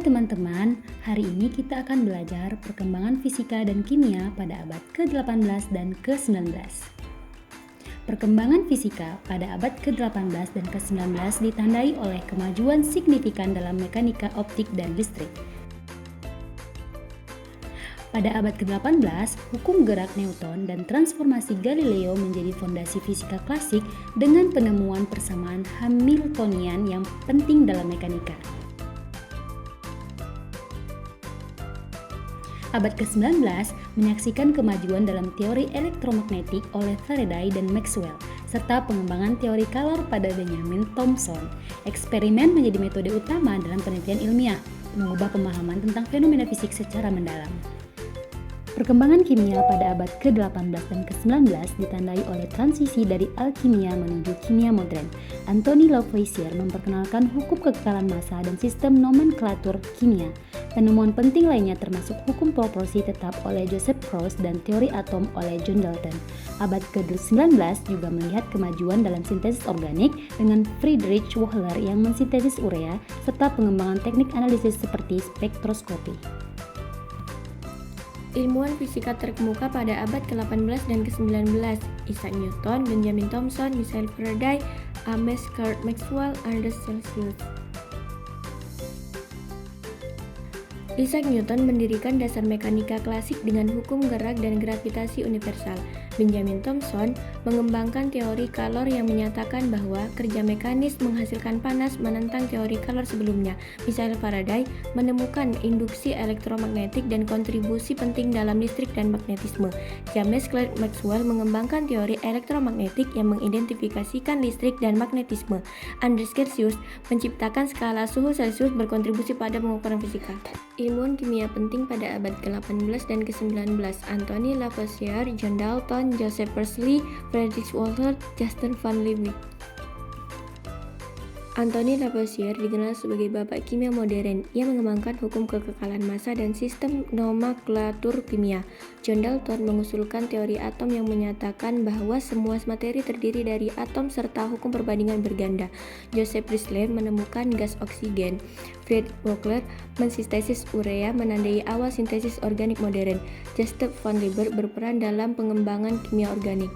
teman-teman, hari ini kita akan belajar perkembangan fisika dan kimia pada abad ke-18 dan ke-19. Perkembangan fisika pada abad ke-18 dan ke-19 ditandai oleh kemajuan signifikan dalam mekanika optik dan listrik. Pada abad ke-18, hukum gerak Newton dan transformasi Galileo menjadi fondasi fisika klasik dengan penemuan persamaan Hamiltonian yang penting dalam mekanika. Abad ke-19 menyaksikan kemajuan dalam teori elektromagnetik oleh Faraday dan Maxwell, serta pengembangan teori kalor pada Benjamin Thomson. Eksperimen menjadi metode utama dalam penelitian ilmiah, mengubah pemahaman tentang fenomena fisik secara mendalam. Perkembangan kimia pada abad ke-18 dan ke-19 ditandai oleh transisi dari alkimia menuju kimia modern. Anthony Lavoisier memperkenalkan hukum kekekalan massa dan sistem nomenklatur kimia. Penemuan penting lainnya termasuk hukum proporsi tetap oleh Joseph Proust dan teori atom oleh John Dalton. Abad ke-19 juga melihat kemajuan dalam sintesis organik dengan Friedrich Wöhler yang mensintesis urea, serta pengembangan teknik analisis seperti spektroskopi. Ilmuwan fisika terkemuka pada abad ke-18 dan ke-19, Isaac Newton, Benjamin Thomson, Michael Faraday, James Clerk Maxwell, Anders Celsius. Isaac Newton mendirikan dasar mekanika klasik dengan hukum gerak dan gravitasi universal. Benjamin Thomson mengembangkan teori kalor yang menyatakan bahwa kerja mekanis menghasilkan panas menentang teori kalor sebelumnya. Michael Faraday menemukan induksi elektromagnetik dan kontribusi penting dalam listrik dan magnetisme. James Clerk Maxwell mengembangkan teori elektromagnetik yang mengidentifikasikan listrik dan magnetisme. Anders Celsius menciptakan skala suhu Celsius berkontribusi pada pengukuran fisika. Ilmuwan kimia penting pada abad ke-18 dan ke-19, Anthony Lavoisier, John Dalton, Joseph Priestley, Friedrich Wöhler, Justin van Liebig. Anthony Lavoisier dikenal sebagai bapak kimia modern. Ia mengembangkan hukum kekekalan massa dan sistem nomenklatur kimia. John Dalton mengusulkan teori atom yang menyatakan bahwa semua materi terdiri dari atom serta hukum perbandingan berganda. Joseph Priestley menemukan gas oksigen. Friedrich Wöhler mensintesis urea, menandai awal sintesis organik modern. Justin van Liebig berperan dalam pengembangan kimia organik.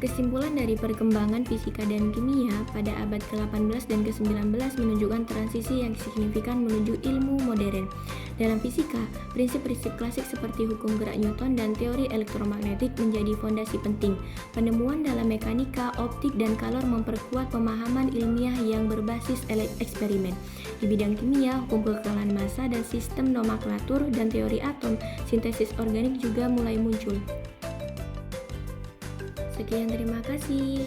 Kesimpulan dari perkembangan fisika dan kimia pada abad ke-18 dan ke-19 menunjukkan transisi yang signifikan menuju ilmu modern. Dalam fisika, prinsip-prinsip klasik seperti hukum gerak Newton dan teori elektromagnetik menjadi fondasi penting. Penemuan dalam mekanika, optik, dan kalor memperkuat pemahaman ilmiah yang berbasis eksperimen. Di bidang kimia, hukum kekekalan massa dan sistem nomenklatur dan teori atom, sintesis organik juga mulai muncul. Sekian, terima kasih.